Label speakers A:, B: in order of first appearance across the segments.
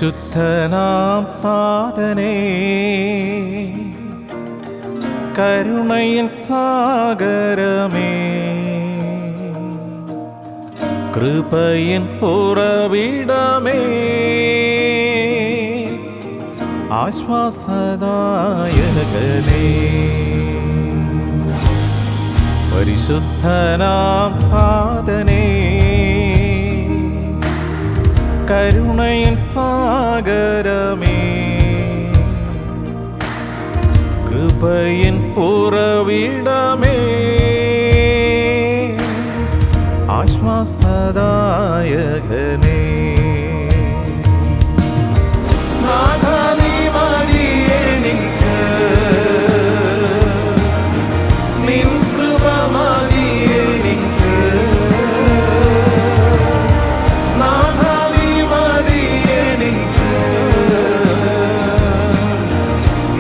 A: പരിശുദ്ധനാം താതനേ, കരുണയിൻ സാഗരമേ, കൃപയിൻ ഉറവിടമേ, ആശ്വാസദായകനേ, പരിശുദ്ധനാം താതനേ, കരുണയിൻ സാഗരമേ, കൃപയിൻ ഉറവിടമേ, ആശ്വാസദായകനേ, നാഥാ നീ മതി എനിക്ക്, നിൻ കൃപ മതി എനിക്ക്, നാഥാ നീ മതി എനിക്ക്,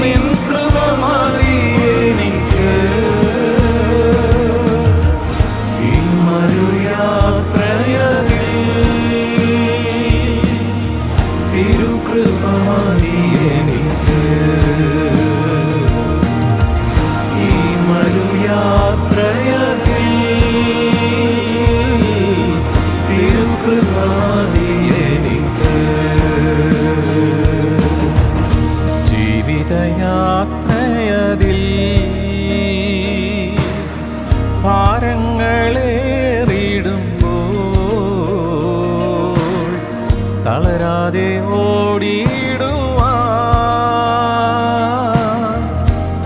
A: നിൻ കൃപ മതി എനിക്ക്, ഈ മരുയാത്രയതിൽ തിരുകൃപ മതി എനിക്ക്, ഈ മരുയാത്രയതിൽ തിരുകൃപ മതി എനിക്ക്, ജീവിതയാത്രയതിൽ ഭാരങ്ങളേറിടുമ്പോൾ തളരാതെ ഓടിയിടുവാൻ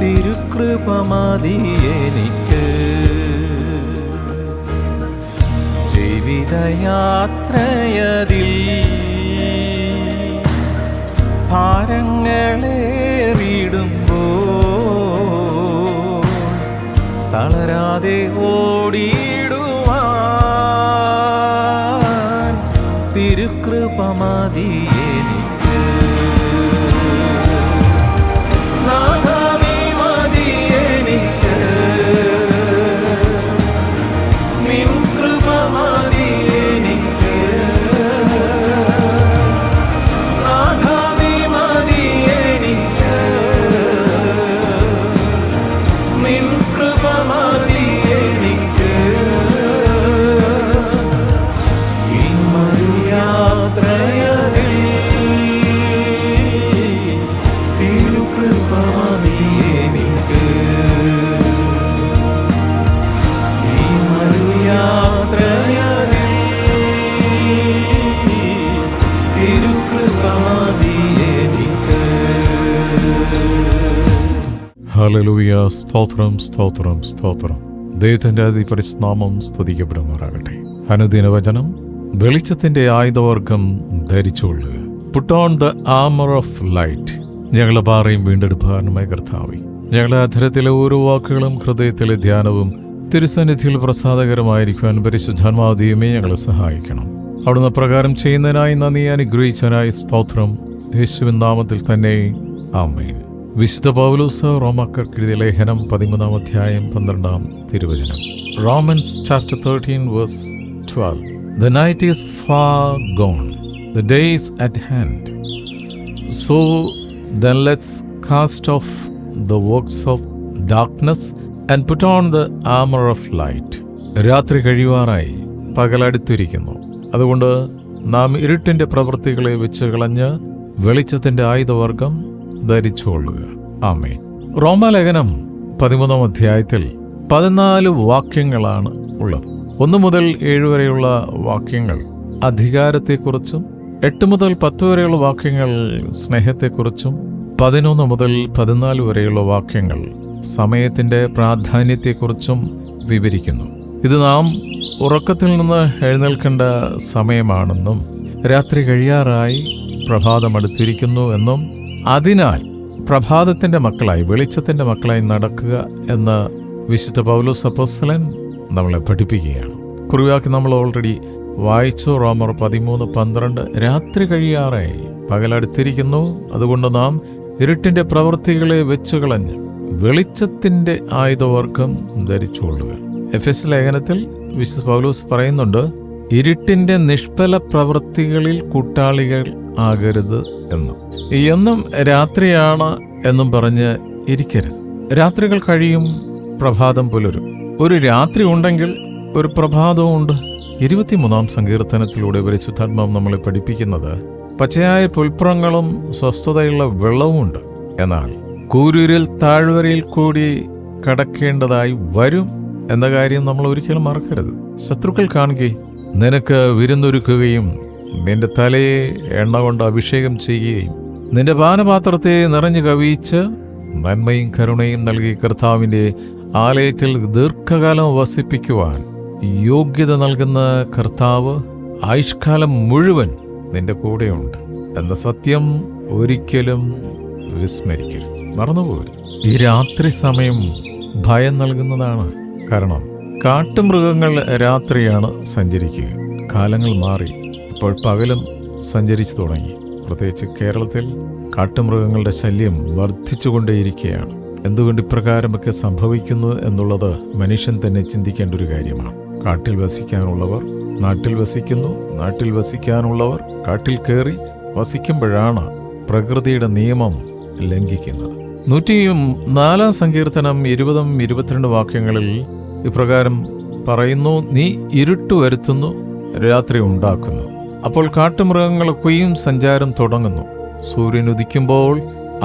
A: തിരുകൃപ മതി എനിക്ക്, ജീവിതയാത്രയതിൽ ഭാരങ്ങളേറിടുമ്പോൾ തളരാതെ ഓടിയിടുവാൻ തിരുകൃപ മതി എനിക്ക്, നാഥാ നീ മതി എനിക്ക്, നിൻ കൃപ മതി എനിക്ക്, നാഥാ നീ മതി എനിക്ക്, നിൻ കൃപ മതി എനിക്ക്, ഈ മരുയാത്രയതിൽ തിരുകൃപ മതി എനിക്ക്, ഈ മരുയാത്രയതിൽ തിരുകൃപ മതി എനിക്ക്.
B: ഹല്ലേലൂയ. സ്തോത്രം, സ്തോത്രം, സ്തോത്രം. ദൈവത്തിന്റെ അതിപരിശുദ്ധനാമം സ്തുതിക്കപ്പെടുമാറാകട്ടെ. അനുദിന വചനം, വെളിച്ചത്തിന്റെ ആയുധവർഗം ധരിച്ചുകൊള്ളുക. Put on the armour of light. ഞങ്ങളെ പാറയും വീണ്ടെടുപ്പാനുമായ കർത്താവേ, ഞങ്ങളുടെ അധരത്തിലെ ഓരോ വാക്കുകളും ഹൃദയത്തിലെ ധ്യാനവും തിരുസന്നിധിയിൽ പ്രസാദകരമായിരിക്കുവാൻ പരിശുദ്ധാത്മാദീയമേ ഞങ്ങളെ സഹായിക്കണം. അവിടുന്ന് പ്രകാരം ചെയ്യുന്നതിനായി നന്ദി, അനുഗ്രഹിച്ചതിനായി സ്തോത്രം. യേശുവിൻ നാമത്തിൽ തന്നെ ആമേൻ. വിശുദ്ധ പൗലോസ് റോമാക്കാർക്ക് എഴുതിയ ലേഖനം 13-ാം അധ്യായം 12-ാം തിരുവചനം. Romans chapter 13 verse 12. The night is far gone, the day is at hand. So then let's cast off the works of darkness and put on the armor of light. രാത്രി കഴിയുവാറായി, പകലടുത്തിരിക്കുന്നു. അതുകൊണ്ട് നാം ഇരുട്ടിന്റെ പ്രവൃത്തികളെ വെച്ച് കളഞ്ഞ് വെളിച്ചത്തിന്റെ ആയുധവർഗം ധരിച്ചുകൊള്ളുക. ആമേൻ. റോമാലേഖനം 13-ാം അധ്യായത്തിൽ 14 വാക്യങ്ങളാണ് ഉള്ളത്. 1 മുതൽ 7 വരെയുള്ള വാക്യങ്ങൾ അധികാരത്തെക്കുറിച്ചും, 8 മുതൽ 10 വരെയുള്ള വാക്യങ്ങൾ സ്നേഹത്തെക്കുറിച്ചും, 11 മുതൽ 14 വരെയുള്ള വാക്യങ്ങൾ സമയത്തിന്റെ പ്രാധാന്യത്തെക്കുറിച്ചും വിവരിക്കുന്നു. ഇത് നാം ഉറക്കത്തിൽ നിന്ന് എഴുന്നേൽക്കേണ്ട സമയമാണെന്നും രാത്രി കഴിയാറായി പ്രഭാതമടുത്തിരിക്കുന്നു എന്നും അതിനാൽ പ്രഭാതത്തിന്റെ മക്കളായി, വെളിച്ചത്തിന്റെ മക്കളായി നടക്കുക എന്ന് വിശുദ്ധ പൗലോസ് അപ്പോസ്തലൻ നമ്മളെ പഠിപ്പിക്കുകയാണ്. കുറിവാക്കി നമ്മൾ ഓൾറെഡി വായിച്ചു. റോമർ 13:12. രാത്രി കഴിയാറായി, പകലടുത്തിരിക്കുന്നു, അതുകൊണ്ട് നാം ഇരുട്ടിന്റെ പ്രവൃത്തികളെ വെച്ചുകളഞ്ഞ് വെളിച്ചത്തിന്റെ ആയുധവർഗം ധരിച്ചുകൊള്ളുക. എഫെസ് ലേഖനത്തിൽ വിശുദ്ധ പൗലോസ് പറയുന്നുണ്ട്, ഇരുട്ടിന്റെ നിഷ്ഫല പ്രവൃത്തികളിൽ കൂട്ടാളികൾ ആകരുത് എന്നും രാത്രിയാണ് എന്നും പറഞ്ഞ് ഇരിക്കരുത്. രാത്രികൾ കഴിയും, പ്രഭാതം പുലരും. ഒരു രാത്രി ഉണ്ടെങ്കിൽ ഒരു പ്രഭാതവും ഉണ്ട്. 23-ാം സങ്കീർത്തനത്തിലൂടെ പരിശുദ്ധാത്മാവ് നമ്മളെ പഠിപ്പിക്കുന്നത് പച്ചയായ പുൽപ്പുറങ്ങളും സ്വസ്ഥതയുള്ള വെള്ളവുമുണ്ട്. എന്നാൽ കൂരിരുൾ താഴ്വരയിൽ കൂടി കടക്കേണ്ടതായി വരും എന്ന കാര്യം നമ്മൾ ഒരിക്കലും മറക്കരുത്. ശത്രുക്കൾ കാണുകയും നിനക്ക് വിരുന്നൊരുക്കുകയും നിന്റെ തലയെ എണ്ണ കൊണ്ട് അഭിഷേകം ചെയ്യുകയും നിന്റെ പാനപാത്രത്തെ നിറഞ്ഞു കവിയിച്ച് നന്മയും കരുണയും നൽകി കർത്താവിൻ്റെ ആലയത്തിൽ ദീർഘകാലം വസിപ്പിക്കുവാൻ യോഗ്യത നൽകുന്ന കർത്താവ് ആയുഷ്കാലം മുഴുവൻ നിന്റെ കൂടെയുണ്ട് എന്ന സത്യം ഒരിക്കലും വിസ്മരിക്കരുത്, മറന്നുപോകരുത്. ഈ രാത്രി സമയം ഭയം നൽകുന്നതാണ്. കാരണം കാട്ടുമൃഗങ്ങൾ രാത്രിയാണ് സഞ്ചരിക്കുക. കാലങ്ങൾ മാറി, ഇപ്പോൾ പകലും സഞ്ചരിച്ചു തുടങ്ങി. പ്രത്യേകിച്ച് കേരളത്തിൽ കാട്ടുമൃഗങ്ങളുടെ ശല്യം വർദ്ധിച്ചുകൊണ്ടേയിരിക്കുകയാണ്. എന്തുകൊണ്ട് ഇപ്രകാരമൊക്കെ സംഭവിക്കുന്നു എന്നുള്ളത് മനുഷ്യൻ തന്നെ ചിന്തിക്കേണ്ട ഒരു കാര്യമാണ്. കാട്ടിൽ വസിക്കാനുള്ളവർ നാട്ടിൽ വസിക്കുന്നു, നാട്ടിൽ വസിക്കാനുള്ളവർ കാട്ടിൽ കയറി വസിക്കുമ്പോഴാണ് പ്രകൃതിയുടെ നിയമം ലംഘിക്കുന്നത്. 104-ാം സങ്കീർത്തനം 20-22 വാക്യങ്ങളിൽ ഇപ്രകാരം പറയുന്നു: നീ ഇരുട്ട് വരുത്തുന്നു, രാത്രി ഉണ്ടാക്കുന്നു. അപ്പോൾ കാട്ടുമൃഗങ്ങൾക്കും സഞ്ചാരം തുടങ്ങുന്നു. സൂര്യൻ ഉദിക്കുമ്പോൾ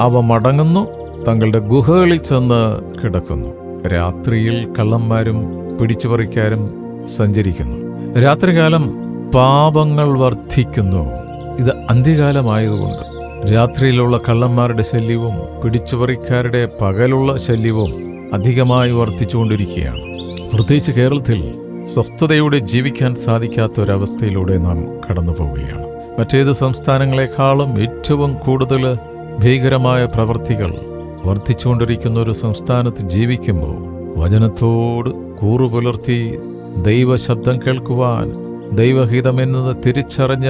B: അവ മടങ്ങുന്നു, തങ്ങളുടെ ഗുഹകളിൽ ചെന്ന് കിടക്കുന്നു. രാത്രിയിൽ കള്ളന്മാരും പിടിച്ചുപറിക്കാരും സഞ്ചരിക്കുന്നു. രാത്രികാലം പാപങ്ങൾ വർദ്ധിക്കുന്നു. ഇത് അന്ത്യകാലമായതുകൊണ്ട് രാത്രിയിലുള്ള കള്ളന്മാരുടെ ശല്യവും പിടിച്ചുപറിക്കാരുടെ പകലുള്ള ശല്യവും അധികമായി വർദ്ധിച്ചുകൊണ്ടിരിക്കുകയാണ്. പ്രത്യേകിച്ച് കേരളത്തിൽ സ്വസ്ഥതയോടെ ജീവിക്കാൻ സാധിക്കാത്ത ഒരവസ്ഥയിലൂടെ നാം കടന്നു പോവുകയാണ്. മറ്റേത് സംസ്ഥാനങ്ങളെക്കാളും ഏറ്റവും കൂടുതൽ ഭീകരമായ പ്രവൃത്തികൾ വർദ്ധിച്ചുകൊണ്ടിരിക്കുന്ന ഒരു സംസ്ഥാനത്ത് ജീവിക്കുമ്പോൾ വചനത്തോട് കൂറുപുലർത്തി ദൈവശബ്ദം കേൾക്കുവാൻ, ദൈവഹിതമെന്നത് തിരിച്ചറിഞ്ഞ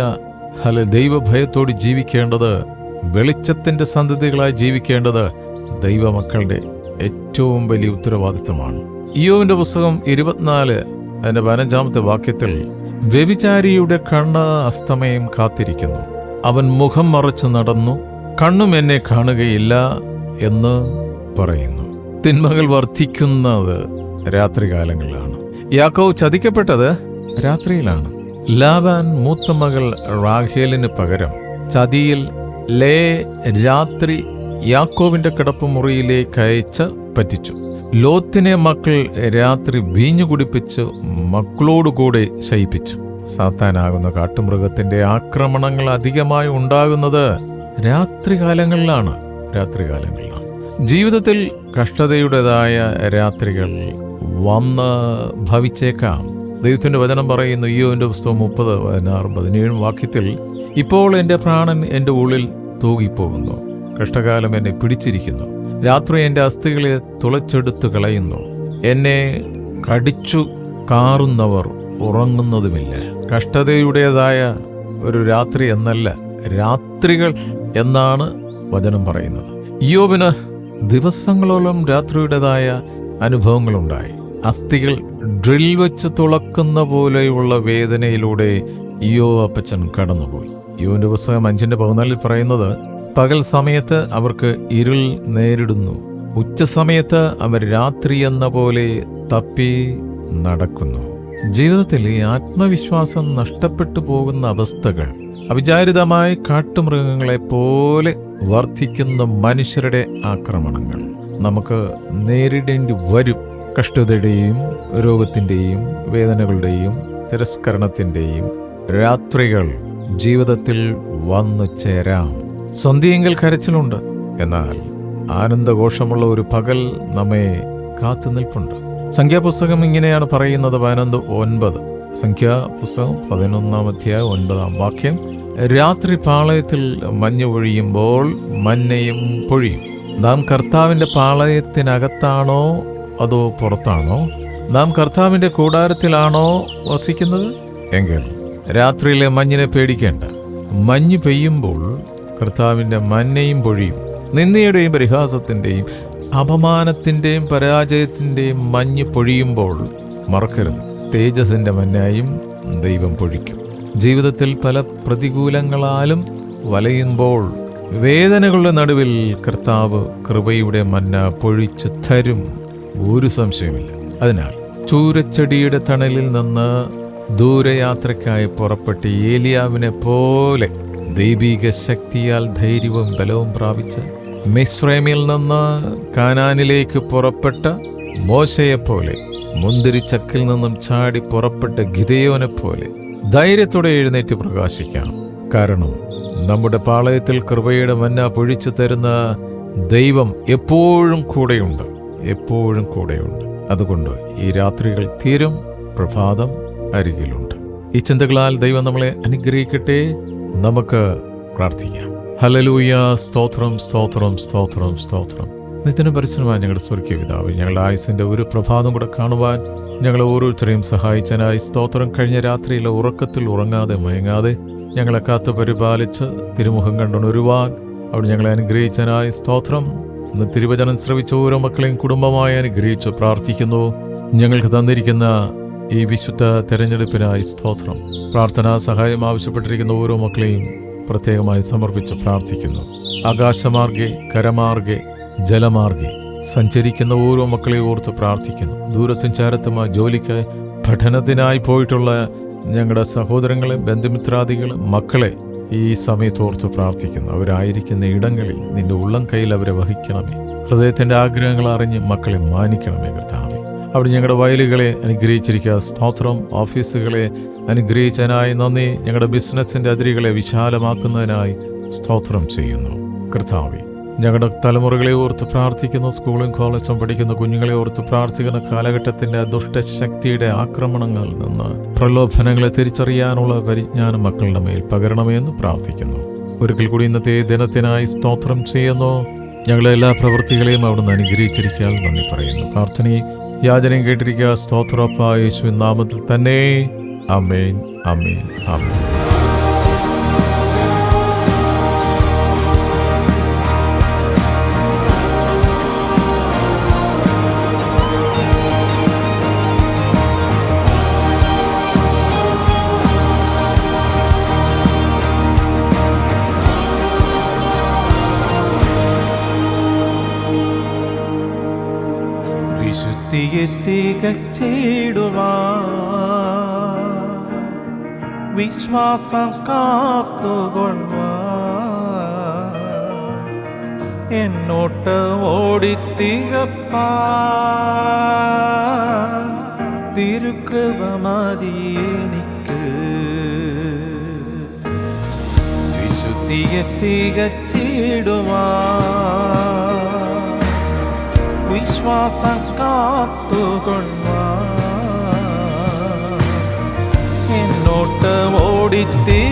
B: ദൈവഭയത്തോട് ജീവിക്കേണ്ടത്, വെളിച്ചത്തിൻ്റെ സന്തതികളായി ജീവിക്കേണ്ടത് ദൈവമക്കളുടെ ഏറ്റവും വലിയ ഉത്തരവാദിത്വമാണ്. ഇയ്യോബിന്റെ പുസ്തകം 24 അതിൻ്റെ 15-ാമത്തെ വാക്യത്തിൽ വ്യഭിചാരിയുടെ കണ്ണ് അസ്തമയം കാത്തിരിക്കുന്നു, അവൻ മുഖം മറച്ചു നടന്നു, കണ്ണും എന്നെ കാണുകയില്ല എന്ന് പറയുന്നു. തിന്മകൾ വർദ്ധിക്കുന്നത് രാത്രികാലങ്ങളിലാണ്. യാക്കോബ് ചതിക്കപ്പെട്ടത് രാത്രിയിലാണ്. ലാബാൻ മൂത്ത മകൾ റാഹേലിന് പകരം ചതിയിൽ രാത്രി യാക്കോബിന്റെ കിടപ്പുമുറിയിലേക്ക് അയച്ച് പറ്റിച്ചു. ലോത്തിനെ മക്കൾ രാത്രി വീഞ്ഞു കുടിപ്പിച്ച് മക്കളോടുകൂടെ ശയിപ്പിച്ചു. സാത്താനാകുന്ന കാട്ടുമൃഗത്തിന്റെ ആക്രമണങ്ങൾ അധികമായി ഉണ്ടാകുന്നത് രാത്രികാലങ്ങളിലാണ്. ജീവിതത്തിൽ കഷ്ടതയുടേതായ രാത്രികൾ വന്ന് ഭവിച്ചേക്കാം. ദൈവത്തിന്റെ വചനം പറയുന്നു, ഇയ്യോബിന്റെ പുസ്തകം 30, 16, 17 വാക്യത്തിൽ, ഇപ്പോൾ എൻ്റെ പ്രാണൻ എൻ്റെ ഉള്ളിൽ തൂകിപ്പോകുന്നു, കഷ്ടകാലം എന്നെ പിടിച്ചിരിക്കുന്നു, രാത്രി എൻ്റെ അസ്ഥികളെ തുളച്ചെടുത്ത് കളയുന്നു, എന്നെ കടിച്ചു കാറുന്നവർ ഉറങ്ങുന്നതുമില്ല. കഷ്ടതയുടേതായ ഒരു രാത്രി എന്നല്ല, രാത്രികൾ എന്നാണ് വചനം പറയുന്നത്. ഇയ്യോബിന് ദിവസങ്ങളോളം രാത്രിയുടേതായ അനുഭവങ്ങളുണ്ടായി. അസ്ഥികൾ ഡ്രിൽ വെച്ച് തുളക്കുന്ന പോലെയുള്ള വേദനയിലൂടെ ഇയ്യോബ് അപ്പച്ചൻ കടന്നുപോയി. ഇയ്യോബിന്റെ പുസ്തകം 5:14 പറയുന്നത്, പകൽ സമയത്ത് അവർക്ക് ഇരുൾ നേരിടുന്നു, ഉച്ചസമയത്ത് അവർ രാത്രി എന്ന പോലെ തപ്പി നടക്കുന്നു. ജീവിതത്തിൽ ഈ ആത്മവിശ്വാസം നഷ്ടപ്പെട്ടു പോകുന്ന അവസ്ഥകൾ അവിചാരിതമായി കാട്ടുമൃഗങ്ങളെ പോലെ വർദ്ധിക്കുന്ന മനുഷ്യരുടെ ആക്രമണങ്ങൾ നമുക്ക് നേരിടേണ്ടി വരും. കഷ്ടതയുടെയും രോഗത്തിൻ്റെയും വേദനകളുടെയും തിരസ്കരണത്തിൻ്റെയും രാത്രികൾ ജീവിതത്തിൽ വന്നു ചേരാം. സന്ധ്യയെങ്കിൽ കരച്ചിലുണ്ട്, എന്നാൽ ആനന്ദഘോഷമുള്ള ഒരു പകൽ നമ്മെ കാത്തു നിൽപ്പുണ്ട്. സംഖ്യാപുസ്തകം ഇങ്ങനെയാണ് പറയുന്നത്, 11:9. സംഖ്യാപുസ്തകം 11-ാം അധ്യായം 9-ാം വാക്യം, രാത്രി പാളയത്തിൽ മഞ്ഞ് പൊഴിയുമ്പോൾ മഞ്ഞയും പൊഴിയും. നാം കർത്താവിൻ്റെ പാളയത്തിനകത്താണോ അതോ പുറത്താണോ? നാം കർത്താവിൻ്റെ കൂടാരത്തിലാണോ വസിക്കുന്നത്? എങ്കിൽ രാത്രിയിലെ മഞ്ഞിനെ പേടിക്കേണ്ട. മഞ്ഞ് പെയ്യുമ്പോൾ കർത്താവിൻ്റെ മഞ്ഞയും പൊഴിയും. നിന്ദയുടെയും പരിഹാസത്തിൻ്റെയും അപമാനത്തിൻ്റെയും പരാജയത്തിൻ്റെയും മഞ്ഞ് പൊഴിയുമ്പോൾ മറക്കരുത്, തേജസ്സിൻ്റെ മഞ്ഞയും ദൈവം പൊഴിക്കും. ജീവിതത്തിൽ പല പ്രതികൂലങ്ങളാലും വലയുമ്പോൾ വേദനകളുടെ നടുവിൽ കർത്താവ് കൃപയുടെ മന്ന പൊഴിച്ചു തരും, ഒരു സംശയമില്ല. അതിനാൽ ചൂരച്ചെടിയുടെ തണലിൽ നിന്ന് ദൂരയാത്രയ്ക്കായി പുറപ്പെട്ട് ഏലിയാവിനെ പോലെ ദൈവിക ശക്തിയാൽ ധൈര്യവും ബലവും പ്രാപിച്ച് മിസ്രൈമിൽ നിന്ന് കാനാനിലേക്ക് പുറപ്പെട്ട മോശയെപ്പോലെ, മുന്തിരിച്ചക്കിൽ നിന്നും ചാടി പുറപ്പെട്ട ഗിദെയോനെ പോലെ ധൈര്യത്തോടെ എഴുന്നേറ്റ് പ്രകാശിക്കാം. കാരണം നമ്മുടെ പാളയത്തിൽ കൃപയുടെ മന്ന പൊഴിച്ചു തരുന്ന ദൈവം എപ്പോഴും കൂടെയുണ്ട്, എപ്പോഴും കൂടെയുണ്ട്. അതുകൊണ്ട് ഈ രാത്രികൾ തീരും, പ്രഭാതം അരികിലുണ്ട്. ഈ ചിന്തകളാൽ ദൈവം നമ്മളെ അനുഗ്രഹിക്കട്ടെ. നമുക്ക് പ്രാർത്ഥിക്കാം. ഹല്ലേലൂയ. സ്തോത്രം, സ്തോത്രം, സ്തോത്രം, സ്തോത്രം. നിത്യന പരിശ്രമമായ ഞങ്ങളുടെ സ്വർഗീയ പിതാവേ, ഞങ്ങളുടെ ആയുസിന്റെ ഒരു പ്രഭാതം കൂടെ കാണുവാൻ ഞങ്ങളെ ഓരോരുത്തരെയും സഹായിച്ചനായി സ്തോത്രം. കഴിഞ്ഞ രാത്രിയിലെ ഉറക്കത്തിൽ ഉറങ്ങാതെ മയങ്ങാതെ ഞങ്ങളെ കാത്തു പരിപാലിച്ച് തിരുമുഖം കണ്ടുണരുവാൻ അവിടെ ഞങ്ങളെ അനുഗ്രഹിച്ചനായി സ്തോത്രം. ഇന്ന് തിരുവചനം ശ്രവിച്ച ഓരോ മക്കളെയും കുടുംബമായി അനുഗ്രഹിച്ച് പ്രാർത്ഥിക്കുന്നു. ഞങ്ങൾക്ക് തന്നിരിക്കുന്ന ഈ വിശുദ്ധ തെരഞ്ഞെടുപ്പിനായി സ്തോത്രം. പ്രാർത്ഥനാ സഹായം ആവശ്യപ്പെട്ടിരിക്കുന്ന ഓരോ മക്കളെയും പ്രത്യേകമായി സമർപ്പിച്ച് പ്രാർത്ഥിക്കുന്നു. ആകാശമാർഗെ, കരമാർഗെ, ജലമാർഗെ സഞ്ചരിക്കുന്ന ഓരോ മക്കളെ ഓർത്ത് പ്രാർത്ഥിക്കുന്നു. ദൂരത്തും ചാരത്തുമായി ജോലിക്ക് പഠനത്തിനായി പോയിട്ടുള്ള ഞങ്ങളുടെ സഹോദരങ്ങളെ, ബന്ധുമിത്രാദികളെ, മക്കളെ ഈ സമയത്തോർത്ത് പ്രാർത്ഥിക്കുന്നു. അവരായിരിക്കുന്ന ഇടങ്ങളിൽ നിന്റെ ഉള്ളം കയ്യിൽ അവരെ വഹിക്കണമേ. ഹൃദയത്തിൻ്റെ ആഗ്രഹങ്ങൾ അറിഞ്ഞ് മക്കളെ മാനിക്കണമേ കർത്താവേ. അവിടെ ഞങ്ങളുടെ വയലുകളെ അനുഗ്രഹിച്ചിരിക്കുക സ്തോത്രം. ഓഫീസുകളെ അനുഗ്രഹിച്ചതിനായി നന്ദി. ഞങ്ങളുടെ ബിസിനസ്സിൻ്റെ അതിരുകളെ വിശാലമാക്കുന്നതിനായി സ്തോത്രം ചെയ്യുന്നു കർത്താവേ. ഞങ്ങളുടെ തലമുറകളെ ഓർത്ത് പ്രാർത്ഥിക്കുന്നു. സ്കൂളും കോളേജും പഠിക്കുന്ന കുഞ്ഞുങ്ങളെ ഓർത്ത് പ്രാർത്ഥിക്കുന്ന കാലഘട്ടത്തിൻ്റെ ദുഷ്ടശക്തിയുടെ ആക്രമണങ്ങളിൽ നിന്ന് പ്രലോഭനങ്ങളെ തിരിച്ചറിയാനുള്ള പരിജ്ഞാനം മക്കളുടെ മേൽ പകരണമെന്ന് പ്രാർത്ഥിക്കുന്നു. ഒരിക്കൽ കൂടി ഇന്നത്തെ ദിനത്തിനായി സ്തോത്രം ചെയ്യുന്നു. ഞങ്ങളെ എല്ലാ പ്രവൃത്തികളെയും അവിടുന്ന് അനുഗ്രഹിച്ചിരിക്കാൻ നന്ദി പറയുന്നു. പ്രാർത്ഥനയും യാചനയും കേട്ടിരിക്കുക സ്തോത്രപ്പ യേശുവിൻ നാമത്തിൽ തന്നെ. ആമേൻ, ആമേൻ, ആമേൻ.
A: വിശുദ്ധിയെ തികച്ചിടുവാൻ വിശ്വാസം കാത്തുകൊള്ളുവാൻ എന്നോട്ട് ഓടിത്തികപ്പാൻ തിരുകൃപ മതി എനിക്ക്. വിശുദ്ധിയെ തികച്ചിടുവാൻ വിശ്വാസം കാത്തുകൊള്ളുവാൻ എന്നോട്ട് ഓടിത്തി